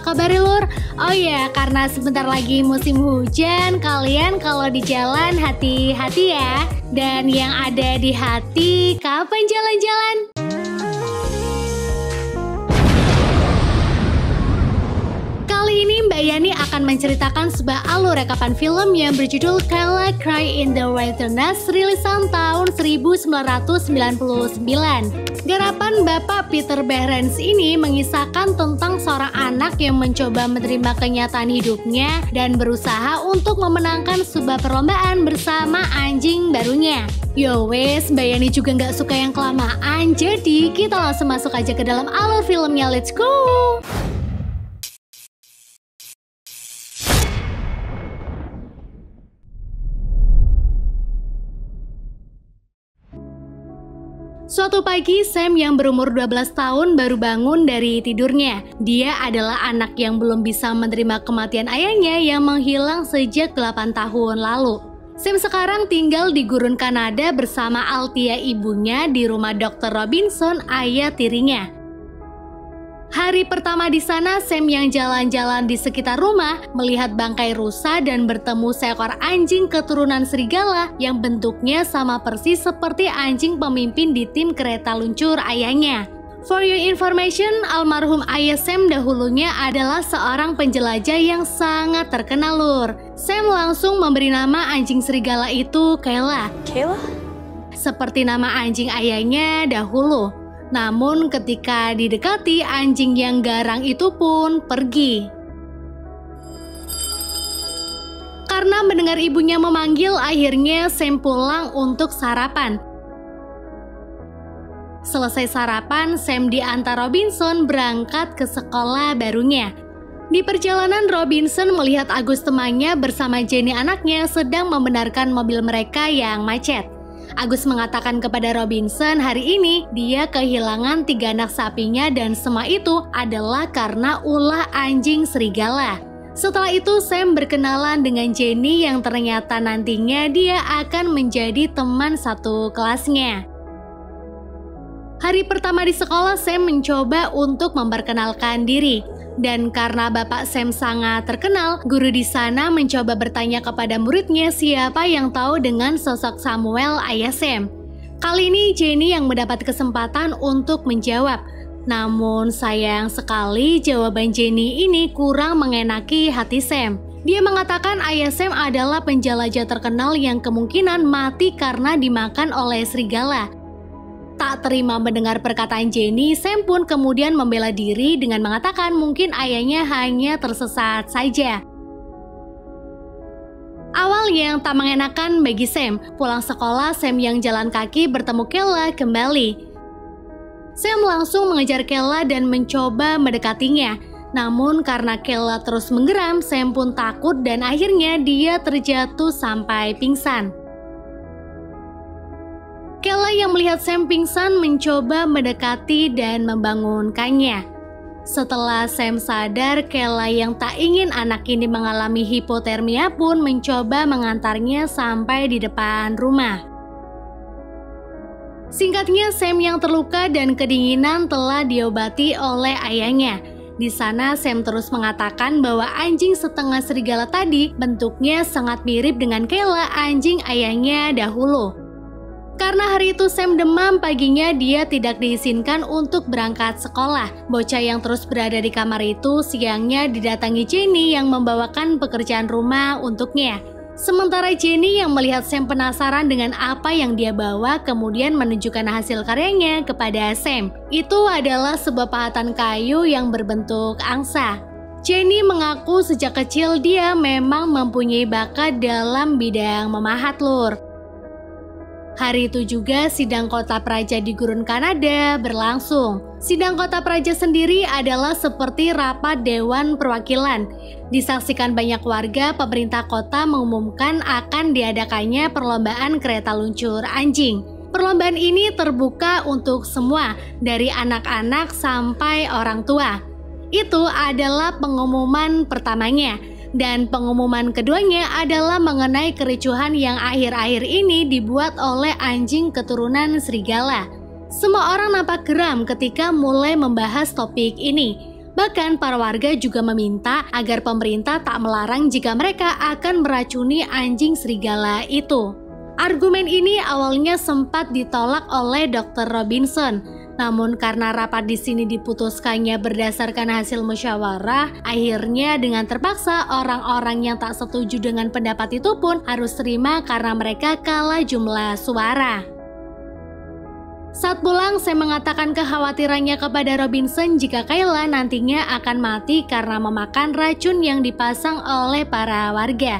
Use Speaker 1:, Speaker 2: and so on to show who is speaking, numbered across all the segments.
Speaker 1: kabar Lur? Oh ya, karena sebentar lagi musim hujan, kalian kalau di jalan hati-hati ya. Dan yang ada di hati, kapan jalan-jalan? Kali ini Mbak Yani akan menceritakan sebuah alur rekapan film yang berjudul Kayla Cry in the Wilderness, rilisan tahun 1999. Garapan Bapak Peter Behrens ini mengisahkan tentang seorang anak yang mencoba menerima kenyataan hidupnya dan berusaha untuk memenangkan sebuah perlombaan bersama anjing barunya. Yo wes, Mbak Yani juga nggak suka yang kelamaan, jadi kita langsung masuk aja ke dalam alur filmnya, let's go! Suatu pagi, Sam yang berumur 12 tahun baru bangun dari tidurnya. Dia adalah anak yang belum bisa menerima kematian ayahnya yang menghilang sejak 8 tahun lalu. Sam sekarang tinggal di gurun Kanada bersama Althea ibunya di rumah Dr. Robinson, ayah tirinya. Hari pertama di sana, Sam yang jalan-jalan di sekitar rumah melihat bangkai rusa dan bertemu seekor anjing keturunan serigala yang bentuknya sama persis seperti anjing pemimpin di tim kereta luncur ayahnya. For your information, almarhum ayah Sam dahulunya adalah seorang penjelajah yang sangat terkenal Lur. Sam langsung memberi nama anjing serigala itu Kayla.
Speaker 2: Kayla?
Speaker 1: Seperti nama anjing ayahnya dahulu. Namun ketika didekati, anjing yang garang itu pun pergi. Karena mendengar ibunya memanggil, akhirnya Sam pulang untuk sarapan. Selesai sarapan, Sam diantar Robinson berangkat ke sekolah barunya. Di perjalanan, Robinson melihat Agus temannya bersama Jenny anaknya sedang membenarkan mobil mereka yang macet. Agus mengatakan kepada Robinson hari ini dia kehilangan 3 anak sapinya dan semua itu adalah karena ulah anjing serigala. Setelah itu Sam berkenalan dengan Jenny yang ternyata nantinya dia akan menjadi teman satu kelasnya. Hari pertama di sekolah, Sam mencoba untuk memperkenalkan diri. Dan karena bapak Sam sangat terkenal, guru di sana mencoba bertanya kepada muridnya siapa yang tahu dengan sosok Samuel ayah Sam. Kali ini Jenny yang mendapat kesempatan untuk menjawab. Namun sayang sekali jawaban Jenny ini kurang mengenaki hati Sam. Dia mengatakan ayah Sam adalah penjelajah terkenal yang kemungkinan mati karena dimakan oleh serigala. Tak terima mendengar perkataan Jenny, Sam pun kemudian membela diri dengan mengatakan mungkin ayahnya hanya tersesat saja. Awalnya tak mengenakan bagi Sam. Pulang sekolah, Sam yang jalan kaki bertemu Kayla kembali. Sam langsung mengejar Kayla dan mencoba mendekatinya. Namun karena Kayla terus menggeram, Sam pun takut dan akhirnya dia terjatuh sampai pingsan. Kayla yang melihat Sam pingsan mencoba mendekati dan membangunkannya. Setelah Sam sadar, Kayla yang tak ingin anak ini mengalami hipotermia pun mencoba mengantarnya sampai di depan rumah. Singkatnya, Sam yang terluka dan kedinginan telah diobati oleh ayahnya. Di sana Sam terus mengatakan bahwa anjing setengah serigala tadi bentuknya sangat mirip dengan Kayla, anjing ayahnya dahulu. Karena hari itu Sam demam, paginya dia tidak diizinkan untuk berangkat sekolah. Bocah yang terus berada di kamar itu siangnya didatangi Jenny yang membawakan pekerjaan rumah untuknya. Sementara Jenny yang melihat Sam penasaran dengan apa yang dia bawa kemudian menunjukkan hasil karyanya kepada Sam. Itu adalah sebuah pahatan kayu yang berbentuk angsa. Jenny mengaku sejak kecil dia memang mempunyai bakat dalam bidang memahat Lur. Hari itu juga sidang kota praja di gurun Kanada berlangsung. Sidang kota praja sendiri adalah seperti rapat dewan perwakilan. Disaksikan banyak warga, pemerintah kota mengumumkan akan diadakannya perlombaan kereta luncur anjing. Perlombaan ini terbuka untuk semua, dari anak-anak sampai orang tua. Itu adalah pengumuman pertamanya. Dan pengumuman keduanya adalah mengenai kericuhan yang akhir-akhir ini dibuat oleh anjing keturunan serigala. Semua orang nampak geram ketika mulai membahas topik ini. Bahkan para warga juga meminta agar pemerintah tak melarang jika mereka akan meracuni anjing serigala itu. Argumen ini awalnya sempat ditolak oleh Dr. Robinson. Namun karena rapat di sini diputuskannya berdasarkan hasil musyawarah, akhirnya dengan terpaksa orang-orang yang tak setuju dengan pendapat itu pun harus terima karena mereka kalah jumlah suara. Saat pulang, Sam mengatakan kekhawatirannya kepada Robinson jika Kayla nantinya akan mati karena memakan racun yang dipasang oleh para warga.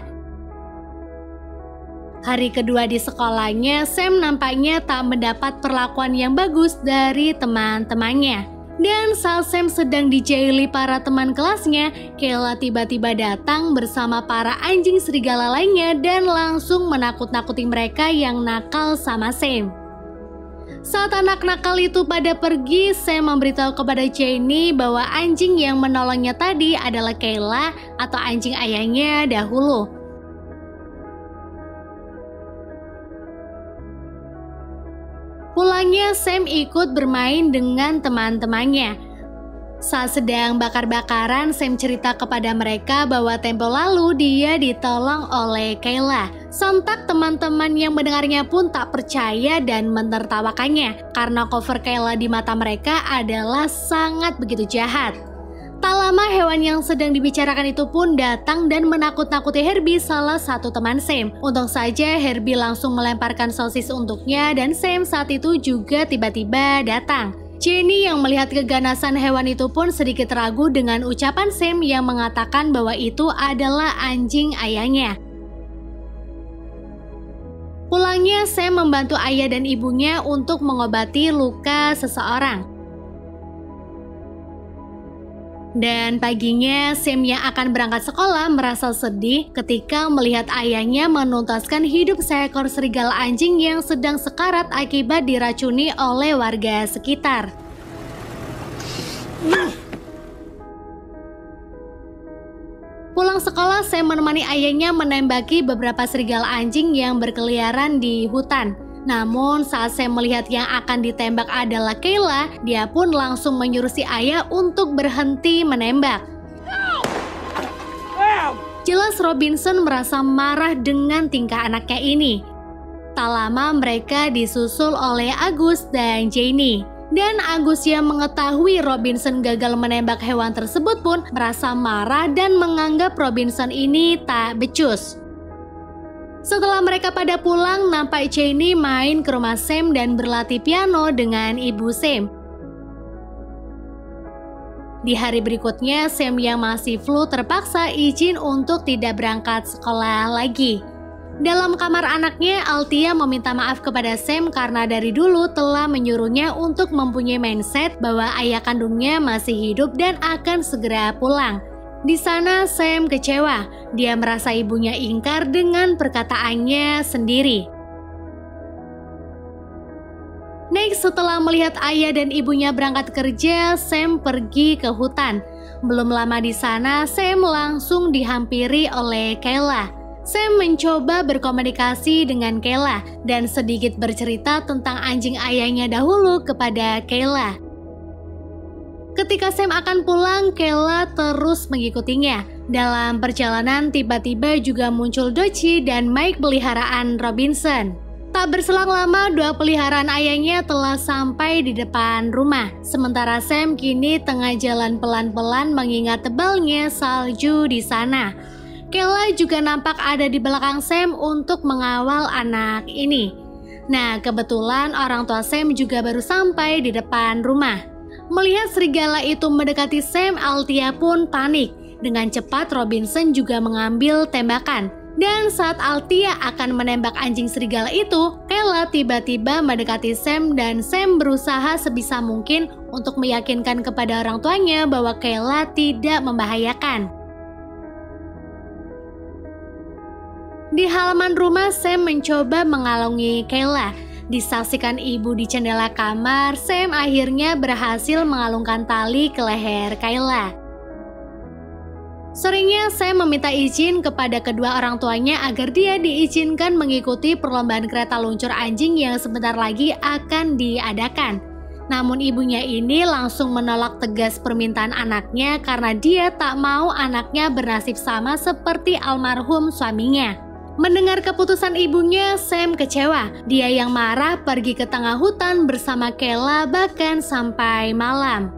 Speaker 1: Hari kedua di sekolahnya, Sam nampaknya tak mendapat perlakuan yang bagus dari teman-temannya. Dan saat Sam sedang dijaili para teman kelasnya, Kayla tiba-tiba datang bersama para anjing serigala lainnya dan langsung menakut-nakuti mereka yang nakal sama Sam. Saat anak nakal itu pada pergi, Sam memberitahu kepada Jenny bahwa anjing yang menolongnya tadi adalah Kayla atau anjing ayahnya dahulu. Pulangnya, Sam ikut bermain dengan teman-temannya. Saat sedang bakar-bakaran, Sam cerita kepada mereka bahwa tempo lalu dia ditolong oleh Kayla. Sontak teman-teman yang mendengarnya pun tak percaya dan menertawakannya karena cover Kayla di mata mereka adalah sangat begitu jahat. Tak lama hewan yang sedang dibicarakan itu pun datang dan menakut-nakuti Herbie, salah satu teman Sam. Untung saja Herbie langsung melemparkan sosis untuknya dan Sam saat itu juga tiba-tiba datang. Jenny yang melihat keganasan hewan itu pun sedikit ragu dengan ucapan Sam yang mengatakan bahwa itu adalah anjing ayahnya. Pulangnya, Sam membantu ayah dan ibunya untuk mengobati luka seseorang. Dan paginya, Sam yang akan berangkat sekolah merasa sedih ketika melihat ayahnya menuntaskan hidup seekor serigala anjing yang sedang sekarat akibat diracuni oleh warga sekitar. Pulang sekolah, Sam menemani ayahnya menembaki beberapa serigala anjing yang berkeliaran di hutan. Namun saat Sam melihat yang akan ditembak adalah Kayla, dia pun langsung menyuruh si ayah untuk berhenti menembak. Jelas Robinson merasa marah dengan tingkah anaknya ini. Tak lama mereka disusul oleh Agus dan Jenny. Dan Agus yang mengetahui Robinson gagal menembak hewan tersebut pun merasa marah dan menganggap Robinson ini tak becus. Setelah mereka pada pulang, nampak Jenny main ke rumah Sam dan berlatih piano dengan ibu Sam. Di hari berikutnya, Sam yang masih flu terpaksa izin untuk tidak berangkat sekolah lagi. Dalam kamar anaknya, Althea meminta maaf kepada Sam karena dari dulu telah menyuruhnya untuk mempunyai mindset bahwa ayah kandungnya masih hidup dan akan segera pulang. Di sana Sam kecewa, dia merasa ibunya ingkar dengan perkataannya sendiri. Next, setelah melihat ayah dan ibunya berangkat kerja, Sam pergi ke hutan. Belum lama di sana, Sam langsung dihampiri oleh Kayla. Sam mencoba berkomunikasi dengan Kayla dan sedikit bercerita tentang anjing ayahnya dahulu kepada Kayla. Ketika Sam akan pulang, Kayla terus mengikutinya. Dalam perjalanan tiba-tiba juga muncul Doci dan Mike peliharaan Robinson. Tak berselang lama, dua peliharaan ayahnya telah sampai di depan rumah. Sementara Sam kini tengah jalan pelan-pelan mengingat tebalnya salju di sana. Kayla juga nampak ada di belakang Sam untuk mengawal anak ini. Nah, kebetulan orang tua Sam juga baru sampai di depan rumah. Melihat serigala itu mendekati Sam, Althea pun panik. Dengan cepat Robinson juga mengambil tembakan. Dan saat Althea akan menembak anjing serigala itu, Kayla tiba-tiba mendekati Sam dan Sam berusaha sebisa mungkin untuk meyakinkan kepada orang tuanya bahwa Kayla tidak membahayakan. Di halaman rumah, Sam mencoba mengalungi Kayla. Disaksikan ibu di jendela kamar, Sam akhirnya berhasil mengalungkan tali ke leher Kayla. Sorenya, Sam meminta izin kepada kedua orang tuanya agar dia diizinkan mengikuti perlombaan kereta luncur anjing yang sebentar lagi akan diadakan. Namun ibunya ini langsung menolak tegas permintaan anaknya karena dia tak mau anaknya bernasib sama seperti almarhum suaminya. Mendengar keputusan ibunya, Sam kecewa. Dia yang marah pergi ke tengah hutan bersama Kayla bahkan sampai malam.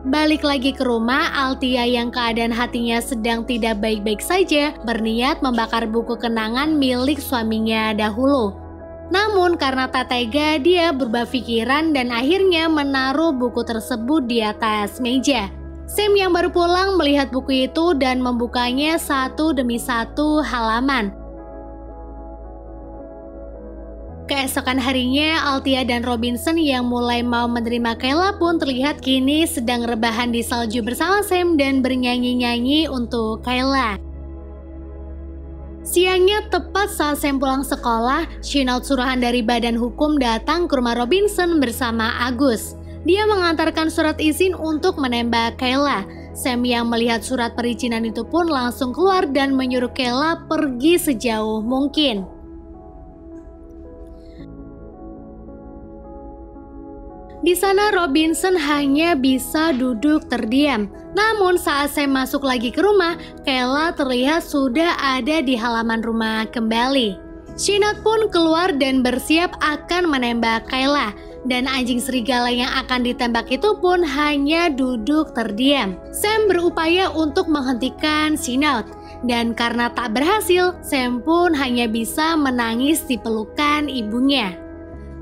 Speaker 1: Balik lagi ke rumah, Althea yang keadaan hatinya sedang tidak baik-baik saja berniat membakar buku kenangan milik suaminya dahulu. Namun karena tak tega, dia berubah pikiran dan akhirnya menaruh buku tersebut di atas meja. Sam yang baru pulang melihat buku itu dan membukanya satu demi satu halaman. Keesokan harinya, Althea dan Robinson yang mulai mau menerima Kayla pun terlihat kini sedang rebahan di salju bersama Sam dan bernyanyi-nyanyi untuk Kayla. Siangnya tepat saat Sam pulang sekolah, Chenoud suruhan dari badan hukum datang ke rumah Robinson bersama Agus. Dia mengantarkan surat izin untuk menembak Kayla. Sam yang melihat surat perizinan itu pun langsung keluar dan menyuruh Kayla pergi sejauh mungkin. Di sana Robinson hanya bisa duduk terdiam. Namun saat Sam masuk lagi ke rumah, Kayla terlihat sudah ada di halaman rumah kembali. Chenoud pun keluar dan bersiap akan menembak Kayla. Dan anjing serigala yang akan ditembak itu pun hanya duduk terdiam. Sam berupaya untuk menghentikan Chenoud. Dan karena tak berhasil, Sam pun hanya bisa menangis di pelukan ibunya.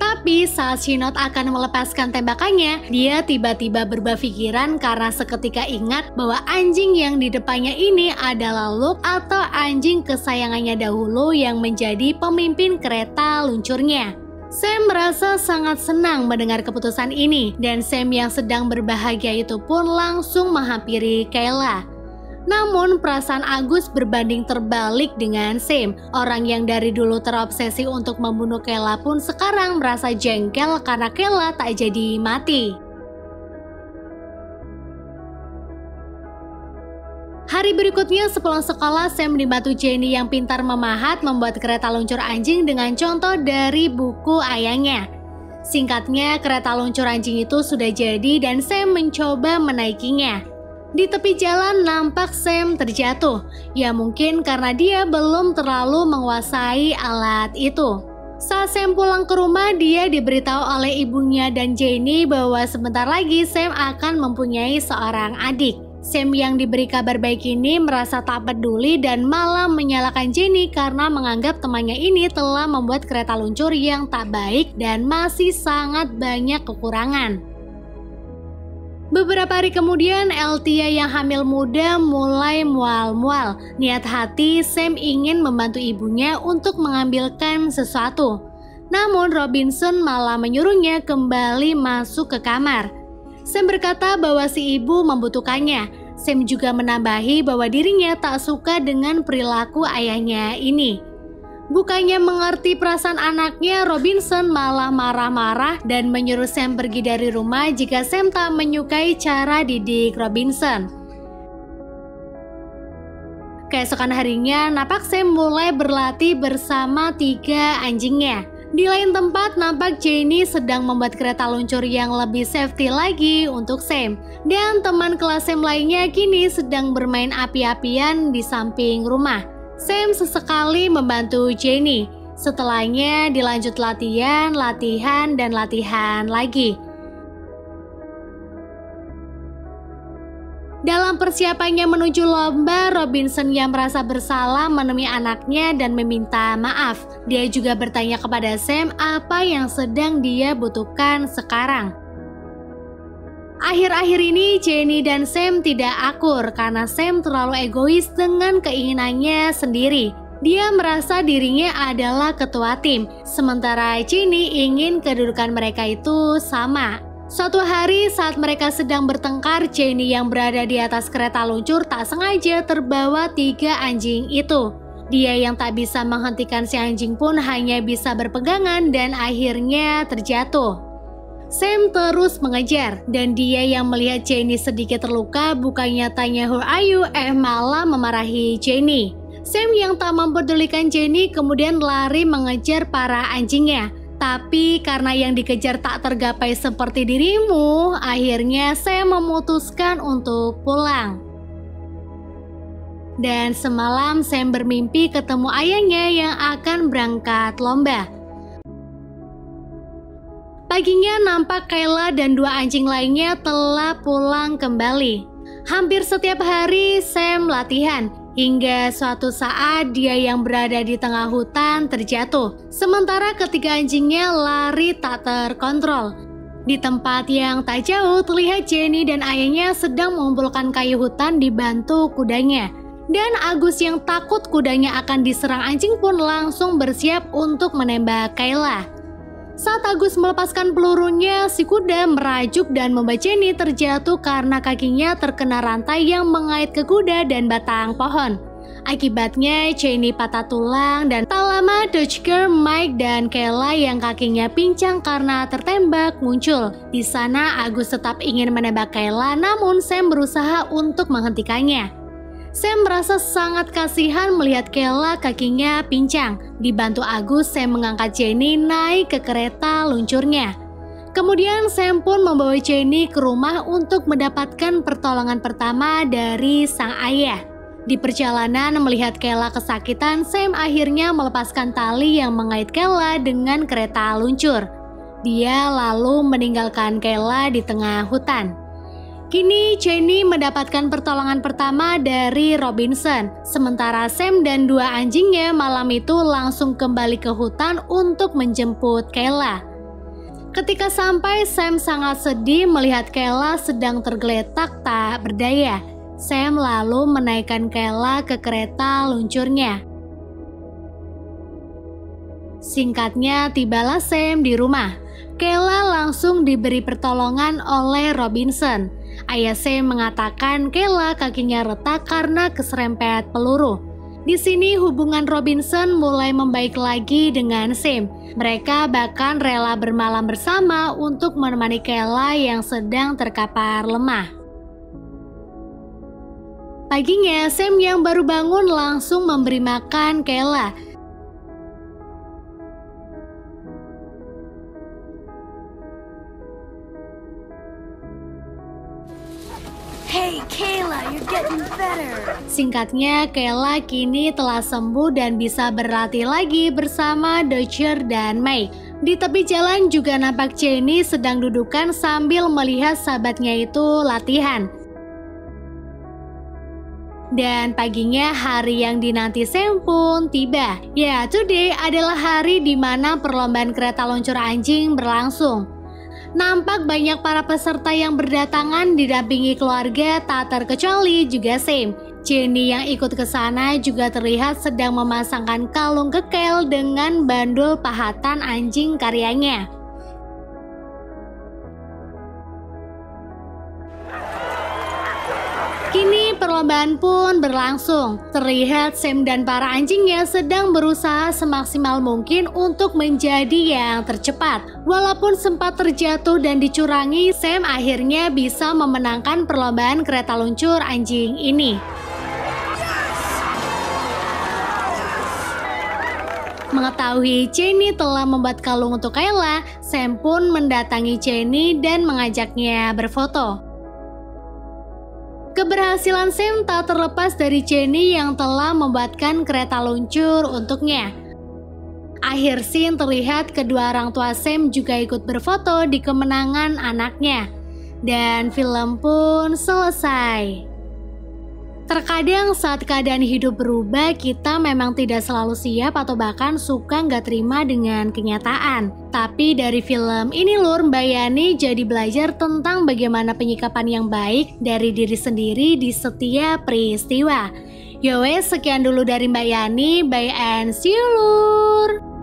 Speaker 1: Tapi saat Chenoud akan melepaskan tembakannya, dia tiba-tiba berubah pikiran karena seketika ingat bahwa anjing yang di depannya ini adalah Luke atau anjing kesayangannya dahulu yang menjadi pemimpin kereta luncurnya. Sam merasa sangat senang mendengar keputusan ini dan Sam yang sedang berbahagia itu pun langsung menghampiri Kayla. Namun perasaan Agus berbanding terbalik dengan Sam. Orang yang dari dulu terobsesi untuk membunuh Kayla pun sekarang merasa jengkel karena Kayla tak jadi mati. Hari berikutnya sepulang sekolah, Sam dibantu Jenny yang pintar memahat membuat kereta luncur anjing dengan contoh dari buku ayahnya. Singkatnya, kereta luncur anjing itu sudah jadi dan Sam mencoba menaikinya. Di tepi jalan nampak Sam terjatuh. Ya mungkin karena dia belum terlalu menguasai alat itu. Saat Sam pulang ke rumah, dia diberitahu oleh ibunya dan Jenny bahwa sebentar lagi Sam akan mempunyai seorang adik. Sam yang diberi kabar baik ini merasa tak peduli dan malah menyalahkan Jenny karena menganggap temannya ini telah membuat kereta luncur yang tak baik dan masih sangat banyak kekurangan. Beberapa hari kemudian, Althea yang hamil muda mulai mual-mual. Niat hati Sam ingin membantu ibunya untuk mengambilkan sesuatu. Namun Robinson malah menyuruhnya kembali masuk ke kamar. Sam berkata bahwa si ibu membutuhkannya. Sam juga menambahi bahwa dirinya tak suka dengan perilaku ayahnya ini. Bukannya mengerti perasaan anaknya, Robinson malah marah-marah dan menyuruh Sam pergi dari rumah jika Sam tak menyukai cara didik Robinson. Keesokan harinya, napak Sam mulai berlatih bersama 3 anjingnya. Di lain tempat, nampak Jenny sedang membuat kereta luncur yang lebih safety lagi untuk Sam. Dan teman kelas Sam lainnya kini sedang bermain api-apian di samping rumah. Sam sesekali membantu Jenny. Setelahnya dilanjut latihan lagi. Dalam persiapannya menuju lomba, Robinson yang merasa bersalah menemui anaknya dan meminta maaf. Dia juga bertanya kepada Sam apa yang sedang dia butuhkan sekarang. Akhir-akhir ini Jenny dan Sam tidak akur karena Sam terlalu egois dengan keinginannya sendiri. Dia merasa dirinya adalah ketua tim, sementara Jenny ingin kedudukan mereka itu sama. Suatu hari saat mereka sedang bertengkar, Jenny yang berada di atas kereta luncur tak sengaja terbawa 3 anjing itu. Dia yang tak bisa menghentikan si anjing pun hanya bisa berpegangan dan akhirnya terjatuh. Sam terus mengejar dan dia yang melihat Jenny sedikit terluka bukannya tanya "Who are you?" malah memarahi Jenny. Sam yang tak mempedulikan Jenny kemudian lari mengejar para anjingnya. Tapi karena yang dikejar tak tergapai seperti dirimu, akhirnya saya memutuskan untuk pulang. Dan semalam Sam bermimpi ketemu ayahnya yang akan berangkat lomba. Paginya nampak Kayla dan 2 anjing lainnya telah pulang kembali. Hampir setiap hari Sam latihan, hingga suatu saat dia yang berada di tengah hutan terjatuh. Sementara ketiga anjingnya lari tak terkontrol. Di tempat yang tak jauh terlihat Jenny dan ayahnya sedang mengumpulkan kayu hutan dibantu kudanya. Dan Agus yang takut kudanya akan diserang anjing pun langsung bersiap untuk menembak Kayla. Saat Agus melepaskan pelurunya, si kuda merajuk dan membuat Jenny terjatuh karena kakinya terkena rantai yang mengait ke kuda dan batang pohon. Akibatnya Jenny patah tulang dan tak lama Dodger, Mike, dan Kayla yang kakinya pincang karena tertembak muncul. Di sana Agus tetap ingin menembak Kayla, namun Sam berusaha untuk menghentikannya. Sam merasa sangat kasihan melihat Kayla kakinya pincang. Dibantu Agus, Sam mengangkat Jenny naik ke kereta luncurnya. Kemudian Sam pun membawa Jenny ke rumah untuk mendapatkan pertolongan pertama dari sang ayah. Di perjalanan melihat Kayla kesakitan, Sam akhirnya melepaskan tali yang mengait Kayla dengan kereta luncur. Dia lalu meninggalkan Kayla di tengah hutan. Kini Jenny mendapatkan pertolongan pertama dari Robinson, sementara Sam dan 2 anjingnya malam itu langsung kembali ke hutan untuk menjemput Kayla. Ketika sampai, Sam sangat sedih melihat Kayla sedang tergeletak tak berdaya. Sam lalu menaikkan Kayla ke kereta luncurnya. Singkatnya, tibalah Sam di rumah. Kayla langsung diberi pertolongan oleh Robinson. Ayah Sam mengatakan Kayla kakinya retak karena keserempet peluru. Di sini hubungan Robinson mulai membaik lagi dengan Sam. Mereka bahkan rela bermalam bersama untuk menemani Kayla yang sedang terkapar lemah. Paginya Sam yang baru bangun langsung memberi makan Kayla.
Speaker 2: Hey Kayla, you're getting better.
Speaker 1: Singkatnya, Kayla kini telah sembuh dan bisa berlatih lagi bersama Dodger dan Mike. Di tepi jalan juga nampak Jenny sedang dudukan sambil melihat sahabatnya itu latihan. Dan paginya hari yang dinanti Sam pun tiba. Ya, today adalah hari di mana perlombaan kereta luncur anjing berlangsung. Nampak banyak para peserta yang berdatangan didampingi keluarga, tak terkecuali juga Sam. Jenny yang ikut ke sana juga terlihat sedang memasangkan kalung kekel dengan bandul pahatan anjing karyanya. Kini perlombaan pun berlangsung. Terlihat Sam dan para anjingnya sedang berusaha semaksimal mungkin untuk menjadi yang tercepat. Walaupun sempat terjatuh dan dicurangi, Sam akhirnya bisa memenangkan perlombaan kereta luncur anjing ini. Mengetahui Jenny telah membuat kalung untuk Kayla, Sam pun mendatangi Jenny dan mengajaknya berfoto. Keberhasilan Sam tak terlepas dari Jenny yang telah membuatkan kereta luncur untuknya. Akhir scene terlihat kedua orang tua Sam juga ikut berfoto di kemenangan anaknya. Dan film pun selesai. Terkadang saat keadaan hidup berubah, kita memang tidak selalu siap atau bahkan suka nggak terima dengan kenyataan. Tapi dari film ini Lur, Mbak Yani jadi belajar tentang bagaimana penyikapan yang baik dari diri sendiri di setiap peristiwa. Yowes, sekian dulu dari Mbak Yani. Bye and see you Lur.